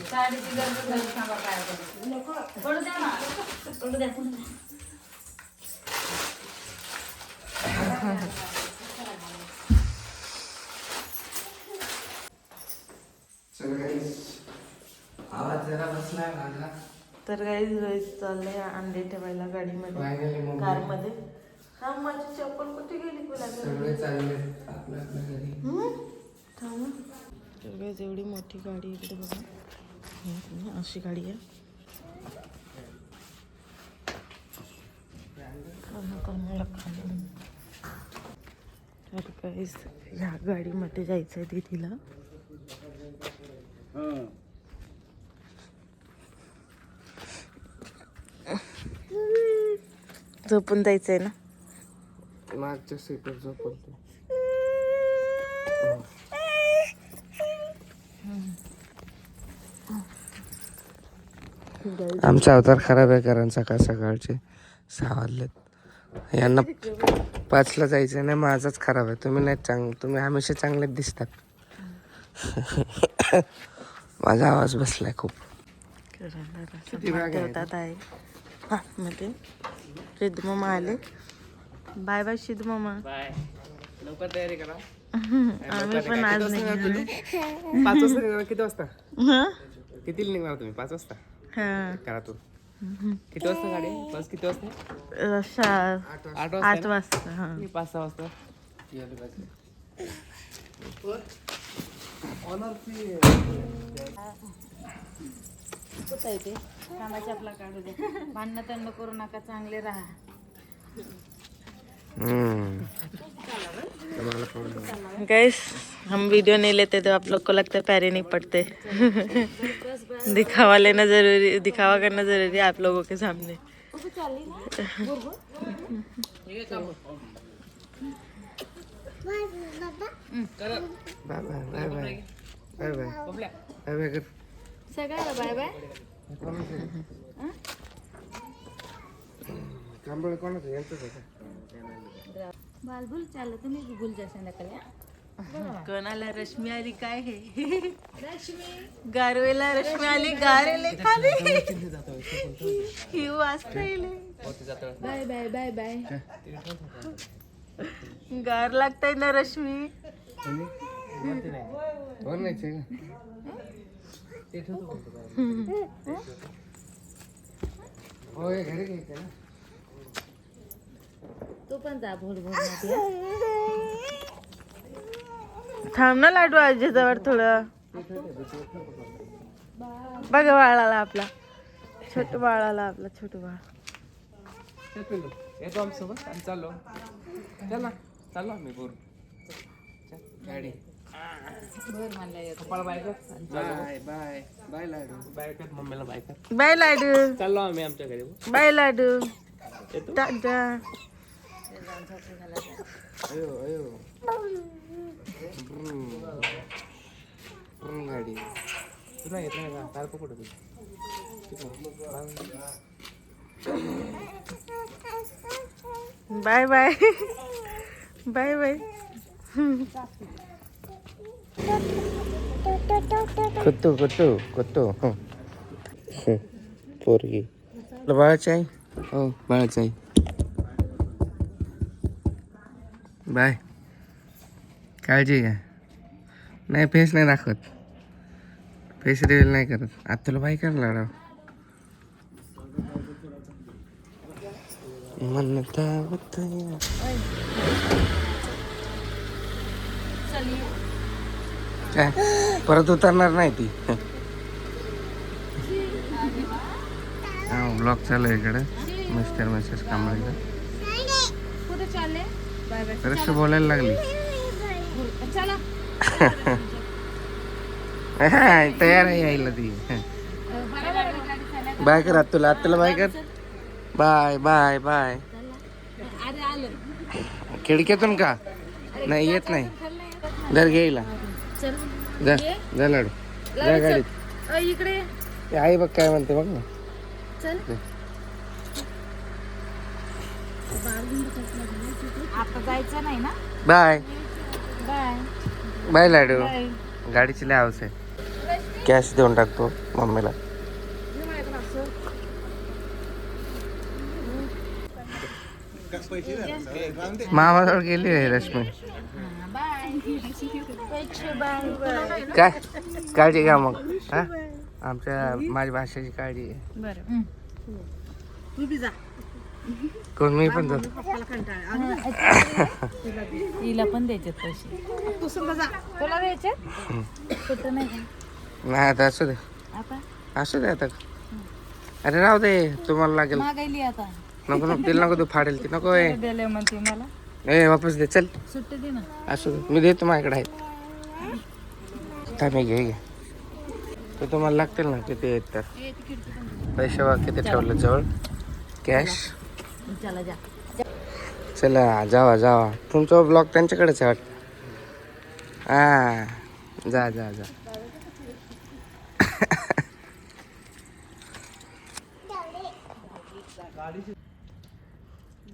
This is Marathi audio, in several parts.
साडीची गरज झाली थांबा काय करू पडू द्या ना पडू द्या आवाज जरा बसलाय माझा. तर काही चाललंय अंडे ठेवायला गाडीमध्ये कारमध्ये. हा माझी चप्पल कुठे गेली तुला? सगळे चालले आपल्या आपल्या घरी. तर काही एवढी मोठी गाडी इकडे बघा, अशी गाडी आहे. तर काही ह्या गाडीमध्ये जायचंय दीदीला. झोपून जायचंय ना मागच्या सीटवर झोपतो. आमचा अवतार खराब आहे कारण सकाळ सकाळचे 6 वाजलेत. यांना 5ला जायचं नाही. माझाच खराब आहे. तुम्ही नाही तुम्ही हमेशा चांगलेच दिसतात. माझा आवाज बसलाय खूप. ठेवतात आहे हा मध्ये. सिद्धू मामा आले. बाय बाय सिद्धू मामा. बाय. लवकर तयारी करा. आम्ही पण आज नाही. 5 वाजता निघणार. किती वाजता? किती निघणार तुम्ही? 5 वाजता करा तू. किती वाजता गाडी? बस किती वाजता? 8 वाजता. हा 5-6 वाजता. कुठं आहे ते कामाची आपला काढू दे. भांडणं तंड करू नका, चांगले राहा. गाइस हम वीडियो नहीं लेते तो आप लोग को लगता है पैरे नहीं पड़ते. दिखावा लेना जरूरी, दिखावा करना जरूरी है आप लोगों के सामने. Bye bye bye bye bye bye bye bye कर. सगळ्याला बाय बाय. कांबळे कोणाचं? यांचंच होतं. बालबुल चाललं तुम्ही भूल जा संध्याकाळी. कोणाला रश्मी आली काय हे? रश्मी गारवेला रश्मी आली. गारेले खाली हिव वाजतायले. Bye bye bye bye. गार लागताय ना रश्मी. तू पण जा भूल भूल मध्ये. थांब ना लाडू आजीजवळ थोडं. बघा बाळाला आपला, छोटू बाळाला आपला छोटू बाळ. येतो आमच्यासोबत आणि चाललो. चला चाललो आम्ही बोर गाडी. भर म्हणला येतो. पप्पाला बाय कर. Bye bye bye Laddu. Bye कर मम्मीला. बाय कर. बाय लाडू. चाललो आम्ही आमच्या घरी. बाय लाडू. टाटा. अयो अयो गाडी तुला येत नाही का? कार पकडू तू. Bye bye bye bye. कुत्तू कुत्तू कुत्तू पोरगी. बाळाची आई. हो बाळाची आई. बाय. काळजी घ्या. नाही फेस नाही दाखवत. फेस रिव्हील नाही करत. आता तुला बाय करला राव. म्हणता काय परत उतरणार नाही ती. हा ब्लॉग चालू आहे इकडे. मिस्टर मिसेस कांबळेचा. कुठे चालले? Bye bye. परत बोलायला लागली. चला तयार आहे यायला ती. बाय कर तुला. आत्ताला बाय कर. Bye bye bye. अरे आलं. खिडक्यातून का? नाही येत नाही. जर घ्यायला चल जा. जा लाडू. जा गाडीत. इकडे ते आई बघ काय म्हणते बघ ना. चल. आता जायचं नाही ना. Bye bye bye Laddu. Bye. गाडीची लय हाऊस आहे. कॅश देऊन टाकतो मम्मीला. मामाजवळ गेली आहे रश्मी. काय काळजी घ्या मग. हा आमच्या माझ्या भाषेची काळजी आहे. बरं तू बी जा. कोण मी पण जातो. पप्पाला कंटाळा. हिला पण द्यायचे पैसे. तू समजा जा. तुला द्यायचे कुठं नाही का? नाही आता असू दे. आता असू दे आता. अरे राहू दे तुम्हाला लागेल. मागायली आता नको नको तिला नको तू फाडेल ती नको आहे. दिले म्हणते मला ए वापस दे चल. सुट्टी दे ना. असू दे मी देतो माझ्याकडे आहे. काय मी घे तर तुम्हाला लागतील ना किती आहेत तर. पैसे बघ किती ठेवले जवळ कॅश. चला जा. चला जावा जावा. तुमचा ब्लॉग त्यांच्याकडेच आहे वाटतं. हा जा जा जा.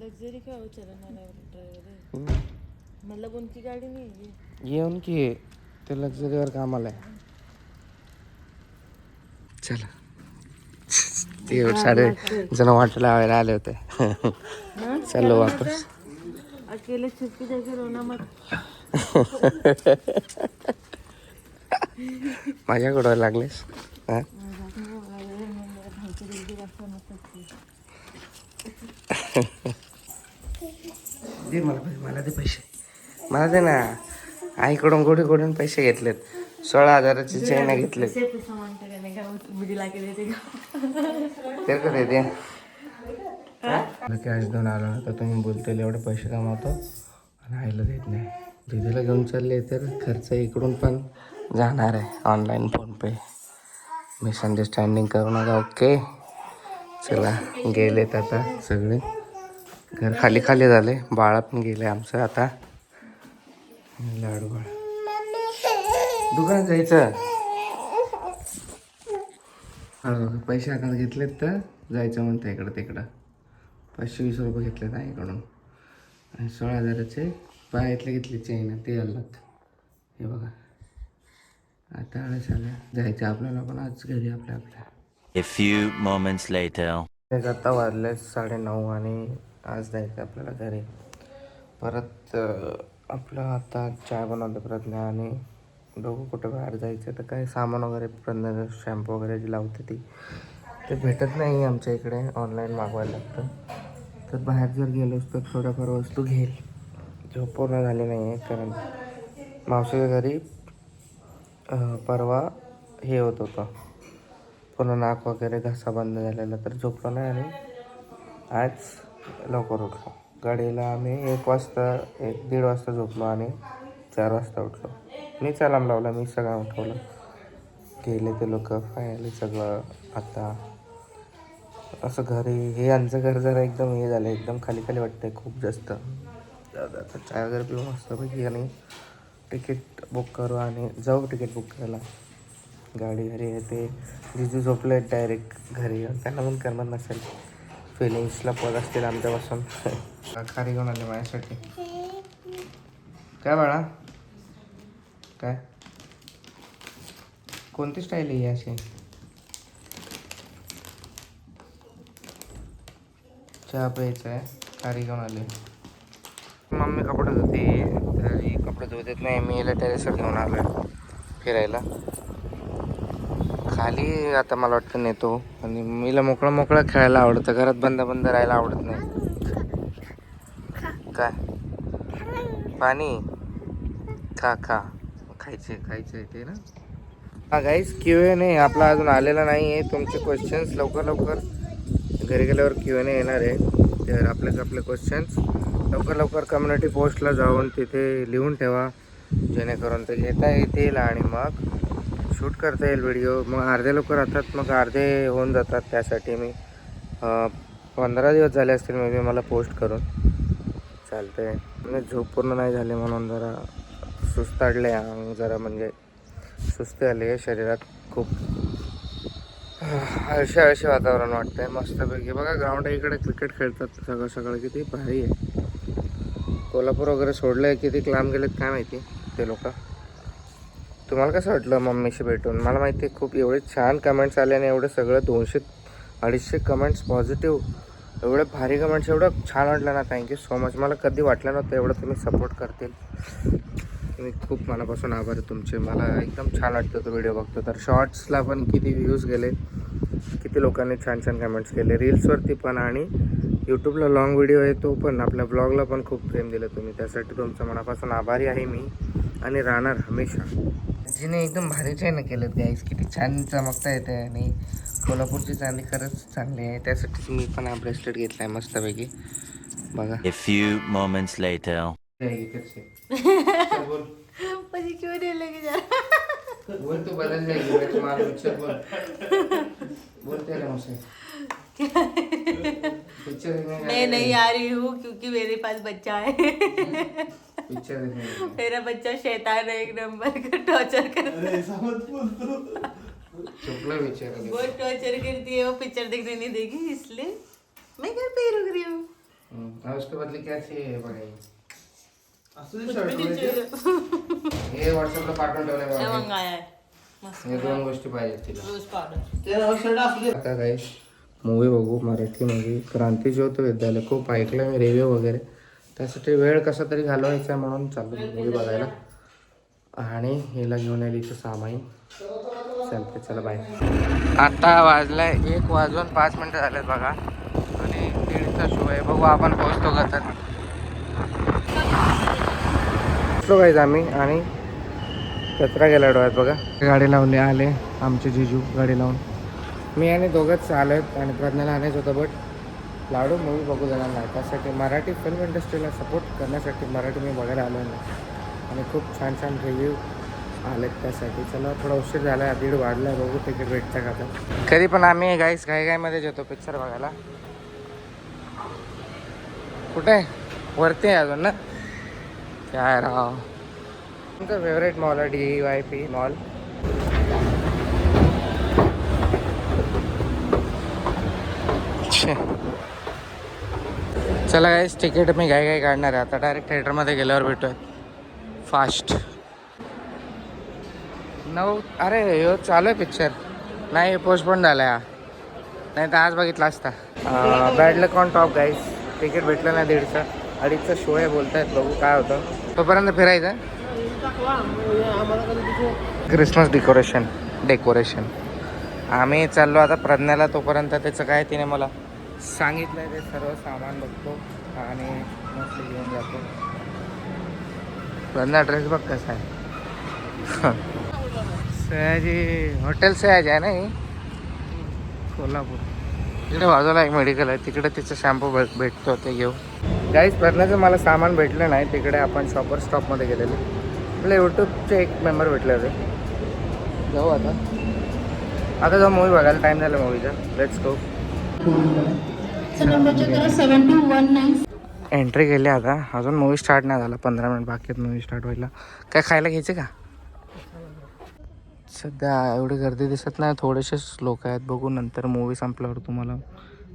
लक्झरी काय ड्रायव्हर मला कोणती गाडी नाही. येऊन की ते लक्झरीवर कामाला आहे. चला ते साडे जण वाट लावायला आले होते. चलो वापस. अकेले छुट्टी जाके रोना मत. माझ्याकडं लागलेस. हा दे मला दे पैसे. मला दे ना. आईकडून गोडीकडून पैसे घेतलेत. 16,000ची चैन घेतलेत. ते कधी दे. कॅश देऊन आलो ना तर तुम्ही बोलतील एवढे पैसे कमावतो आणि आईला देत नाही. दीदीला घेऊन चालले तर खर्च इकडून पण जाणार आहे. Online PhonePe. मिसअंडरस्टँडिंग करू नका. ओके चला गेलेत आता सगळे. घर खाली खाली झाले. बाळा पण गेले आमचं आता. लाडू बाळा दुकानात जायचं. पैसे हातात घेतलेत तर जायचं म्हणतं इकडं तिकडं. 520 रुपये घेतलेत आईकडून आणि 16,000चे पायातले घेतले चैन ते आलात. हे बघा आता आळस आल्या. जायचं आपल्याला पण आज घरी आपल्या. A few moments later. आता वाजले 9:30 आणि आज जायचं आपल्याला घरी. परत आपलं आता चहा बनवलं प्रज्ञा आणि दोघं कुठं बाहेर जायचं तर काय सामान वगैरे प्रज्ञा शॅम्पू वगैरे जी लावते ते भेटत नाही आमच्या इकडे. ऑनलाईन मागवायला लागतं. तर बाहेर जर गेलोच तर थोड्याफार वस्तू घेईल. झोप पूर्ण झाली नाही आहे कारण मावशीच्या घरी परवा हे होत होतं पूर्ण नाक वगैरे घसा बंद झालेला तर झोपलो नाही आणि आज लवकर उठलो. गाडीला आम्ही 1-1:30 वाजता झोपलो आणि 4 वाजता उठलो. मीच अलार्म लावला. मी सगळं उठवलं. गेले ते लोक फायनली सगळं. आता असं घरी हे आमचं घर जरा एकदम हे झालं. एकदम खाली खाली वाटतंय खूप जास्त. आता चहा वगैरे पिऊ मस्तपैकी आणि तिकीट बुक करू आणि जाऊ तिकीट बुक करायला. गाडी घरी येते. जिजू झोपले डायरेक्ट घरी. त्यांना पण करमत नसेल. फिलिंग्सला पद असतील आमच्यापासून. खारी घेऊन आले माझ्यासाठी. काय बाळा काय कोणती स्टाईल आहे अशी. चहा प्यायचा आहे. खारी घेऊन आले. मम्मी कपडे धुते तर ही कपडे धुवत येत नाही. मी याला टेरेसवर घेऊन आलो आहे फिरायला. खाली आता मला वाटतं नेतो. आणि मीला मोकळं मोकळं खेळायला आवडतं. घरात बंद बंद राहायला आवडत नाही. काय पाणी खा खायचं ते ना. हा गाईस Q&A आपला अजून आलेला नाही आहे. तुमचे क्वेश्चन्स लवकर घरी गेल्यावर Q&A येणार आहे. तर आपले क्वेश्चन्स लवकर कम्युनिटी पोस्टला जाऊन तिथे लिहून ठेवा जेणेकरून ते घेता येतील आणि मग शूट करता येईल व्हिडिओ. मग अर्धे लोक राहतात मग अर्धे होऊन जातात. त्यासाठी मी 15 दिवस झाले असतील मे बी मला पोस्ट करून. चालतं आहे. म्हणजे झोप पूर्ण नाही झाली म्हणून जरा सुस्ताडले. जरा म्हणजे सुस्ती आली आहे शरीरात. खूप आळशी वातावरण वाटतंय. मस्तपैकी बघा ग्राउंड आहे इकडे. क्रिकेट खेळतात सगळं किती भारी आहे. कोल्हापूर वगैरे सोडलं आहे. किती लांब गेलेत काय माहिती. ते लोक. तुम्हाला कसं वाटलं मम्मीशी भेटून? मला माहिती आहे खूप एवढे छान कमेंट्स आले आणि एवढं सगळं 200-250 कमेंट्स पॉझिटिव्ह, एवढे भारी कमेंट्स, एवढं छान वाटलं ना. Thank you so much. मला कधी वाटलं नव्हतं एवढं तुम्ही सपोर्ट करतील. मी खूप मनापासून आभार आहे तुमचे. मला एकदम छान वाटतं तो व्हिडिओ बघतो तर. शॉर्ट्सला पण किती व्ह्यूज गेले, किती लोकांनी छान छान कमेंट्स केले, रील्सवरती पण, आणि यूट्यूबला लॉंग व्हिडिओ आहे तो पण. आपल्या ब्लॉगला पण खूप प्रेम दिलं तुम्ही, त्यासाठी तुमचं मनापासून आभारी आहे मी आणि राहणार हमेशा. जिने एकदम भारी चेन केलेत गाईस, किती छान चमकता येते आणि कोल्हापूरची चांदी खरंच चांगली आहे. त्यासाठीच मी पण हा ब्रेसलेट घेतला आहे मस्तपैकी. बघा. A few moments later. बोल પછી क्यों नहीं लेके जा बोल, तू बदल जाएगी मैं तुम्हारा पिक्चर बोल बोलते रहे मुझसे पिक्चर मैं नहीं आ रही हूँ क्योंकि मेरे पास बच्चा है। पिक्चर देखने मेरा बच्चा शैतान है, एक नंबर का टॉर्चर कर चुपला पिक्चर बहुत टॉर्चर करती है वो, पिक्चर देखने नहीं देगी, इसलिए मैं घर पे ही रुक रही हूँ। और उसके बदले क्या चाहिए बड़े? कुछ भी नहीं चाहिए। हे व्हॉट्सअपला पाठवून ठेवलंय क्या बघा. मंगाया है? हे 2 गोष्टी पाहिजेत तिला. रोज पाउडर। आता गाईस मूवी बघू, मराठी मूवी क्रांतीज्योत विद्यालय. खूप ऐकलं मी रिव्ह्यू वगैरे, त्यासाठी वेळ कसा तरी घालवायचा म्हणून चाललो मूवी बघायला. आणि हिला घेऊन आली इथं सामाईन. चालते, चला बाय. आता वाजलाय 1:05 झालेत बघा आणि 1:30चा शो आहे. बघू आपण पोहोचतो का तर. पोहोचलो गाईज आम्ही आणि कचरा गेला डोळ्यात बघा. गाडी लावली, आले आमचे जिजू गाडी लावून. मी आणि दोघंच आलो आहेत आणि प्रज्ञाला आणायचं होतं, बट लाडू मूवी बघू जाणार नाही. त्यासाठी मराठी फिल्म इंडस्ट्रीला सपोर्ट करण्यासाठी मराठी मी बघायला आलो नाही आणि खूप छान छान रिव्ह्यू आलेत त्यासाठी. चला थोडा उशीर झाला आहे, 1:30 वाजला आहे. बघू तिकीट भेटतं का आता. कधी पण आम्ही घाईमध्येच येतो पिक्चर बघायला. कुठे वरती आहे अजून ना. काय राव, तुमचा फेवरेट मॉल आहे DYP मॉल. चला गाईस, तिकीट मी घाई काढणार आहे आता. डायरेक्ट थिएटरमध्ये गेल्यावर भेटूया फास्ट. 9 अरे हो चालू आहे पिक्चर. नाही पोस्टपोन झाला आहे, नाही तर आज बघितला असता. Bad luck on top guys. Ticket भेटलं नाही. 1:30चा शो आहे बोलत आहेत. बघू काय होतं. तोपर्यंत फिरायचं. क्रिसमस डेकोरेशन आम्ही चाललो आता प्रज्ञाला. तोपर्यंत त्याचं काय तिने मला सांगितलं आहे ते सर्व सामान बघतो आणि मस्त घेऊन जातो. प्रज्ञा ड्रेस बघ कसा आहे. सयाजी हॉटेल सयाजी आहे ना ही कोल्हापूर. तिकडे बाजूला एक मेडिकल आहे, तिकडे तिचं शॅम्पू भेटतो, ते घेऊ. गाईस प्रज्ञाचं मला सामान भेटलं नाही. तिकडे आपण शॉपर स्टॉपमध्ये गेलेलो. आपल्या यूट्यूबचे एक मेंबर भेटले होते. जाऊ आता जाऊ मूवी बघायला. टाईम झाला मूवीचा. Let's go. एंट्री केली आता. अजून मूवी स्टार्ट नाही झाला. 15 मिनिट बाकी आहेत मूवी स्टार्ट व्हायला. काय खायला घ्यायचं का? सध्या एवढी गर्दी दिसत नाही, थोडेसेच लोक आहेत. बघू नंतर मूवी संपल्यावर तुम्हाला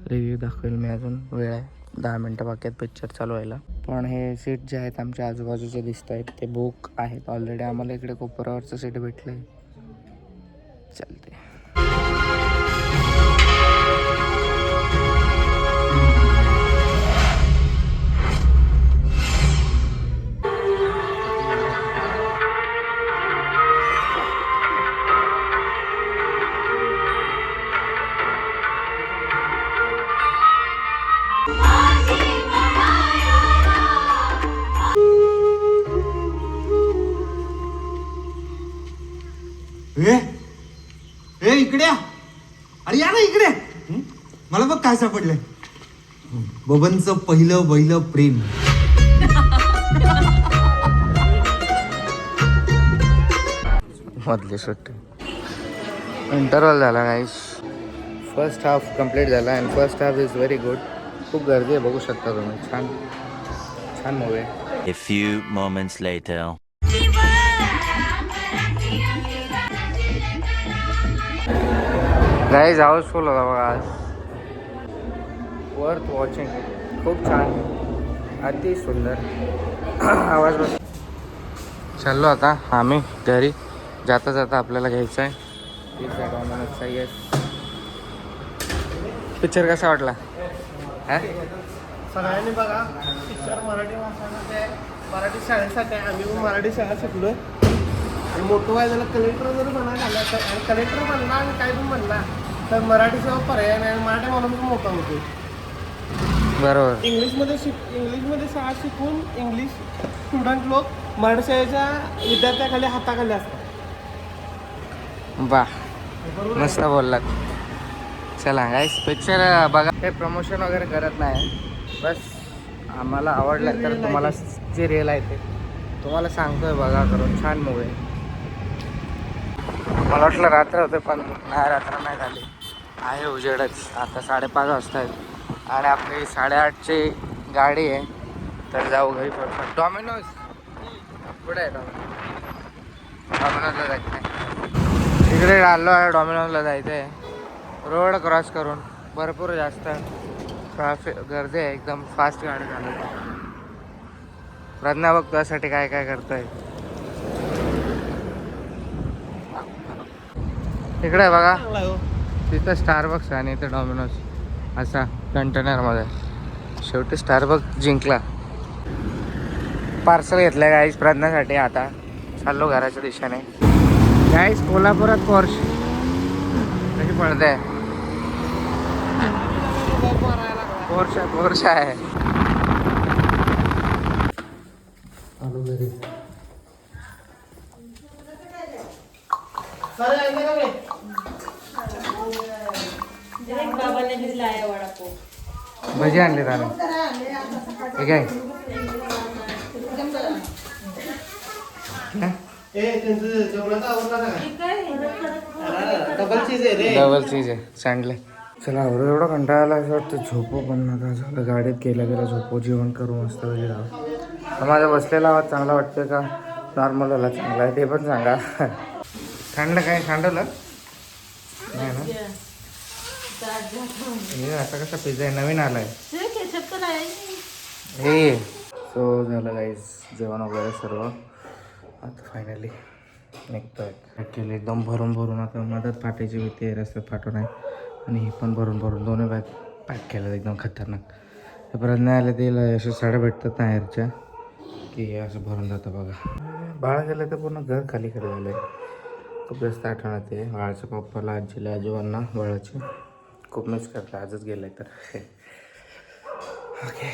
रिव्ह्यू दाखवेल मी. अजून वेळ आहे, 10 मिनटं बाकी आहेत पिक्चर चालू व्हायला. पण हे सीट जे आहेत आमच्या आजूबाजूचे दिसत आहेत ते बुक आहेत ऑलरेडी. आम्हाला इकडे कोपरावरचं सीट भेटलं आहे. चालते. ए इकडे या. अरे या ना इकडे. मला बघ काय सापडलंय. बबनचं पहिलं प्रेम. मधली सुट्टी. इंटरव्हल झाला गाईस. फर्स्ट हाफ कंप्लीट झाला and first half is very good. खूप गर्दी आहे, बघू शकता तुम्ही. छान मूवी आहे. A few moments later. Guys houseful होता बघा आज. Worth watching. खूप छान, अति सुंदर. आवाज बस चाललो आता आम्ही घरी. जाता जाता आपल्याला घ्यायचं आहे पिझ्झा डॉमिनोजचा. येस. पिक्चर कसा वाटला? हा सगळ्यांनी बघा पिक्चर मराठी भाषामध्ये मराठी शाळेसाठी आहे. आम्ही पण मराठी शाळा शिकलोय आणि मोठं व्हाय झालं कलेक्टर जर म्हणायला आला तर आणि कलेक्टर म्हणला आणि काय पण म्हणला तर मराठी सेवा पर्याय नाही. मराठी माणूस मोठा होतो. बरोबर. इंग्लिशमध्ये शाळा शिकून इंग्लिश स्टुडंट लोक मराठी शाळेच्या विद्यार्थ्याखाली हाताखाली असतात. वा मस्त बोललात. चला गाईस पिक्चर बघा. काही प्रमोशन वगैरे करत नाही, बस आम्हाला आवडलं तर तुम्हाला जे रिअल आहे ते तुम्हाला सांगतोय बघा करून. छान मूवी आहे. मला वाटलं रात्र होते पण नाही, रात्र नाही झाली. आहे उजेडच. आता 5:30 वाजता आहेत आणि आपली 8:30ची गाडी आहे. तर जाऊ घरी फटफट. डॉमिनोज कुठे आहे? डॉमिनोजला जायचं आहे. तिकडे आलो आहे. डॉमिनोजला जायचं आहे. रोड क्रॉस करून भरपूर जास्त ट्रॅफिक गर्दी आहे. एकदम फास्ट गाडी चालत. प्रज्ञा बघ त्यासाठी काय काय करतोय. इकडे बघा तिथं स्टारबक्स आणि इथं डॉमिनोज असा कंटेनरमध्ये. शेवटी स्टारबक्स जिंकला. पार्सल घेतलं गाईस प्रज्ञासाठी. आता चाललो घराच्या दिशेने. गाईस कोल्हापुरात पोर्श कशी पडते. पोर्श आहे. आलो घरी. भजी आणले त्याने. ठीक आहे. डबल चीज आहे सांडले. चला एवढा कंटाळा आला असं वाटतं झोपू, पण आता झालं गाडीत गेल्या झोपू. जेवण करू मस्त वगैरे राहू. माझा बसलेला आवाज चांगला वाटतोय का नॉर्मल वाला चांगला आहे ते पण सांगा. थंड काय सांडवलं नाही ना? हे आता कसा पिझ्झा आहे नवीन आलाय हे. सो झालं गाईस जेवण वगैरे सर्व. आता फायनली निघतोय. ॲक्च्युली एकदम भरून भरून आता मदत फाटायची होती. रस्त्यात फाटू नाही. आणि ही पण भरून भरून दोन्ही बॅग पॅक केलं एकदम खतरनाक. ते परत नाही आले ते अशा साड्या भेटतात ना एअरच्या की हे असं भरून जातं बघा. बाळ गेलं तर पूर्ण घर खाली खाली झालं आहे. खूप जास्त आठवण येते बाळाच्या पप्पाला, आजीला, आजोबांना. बाळाची खूप मिस करता. आजच गेलं तर ओके.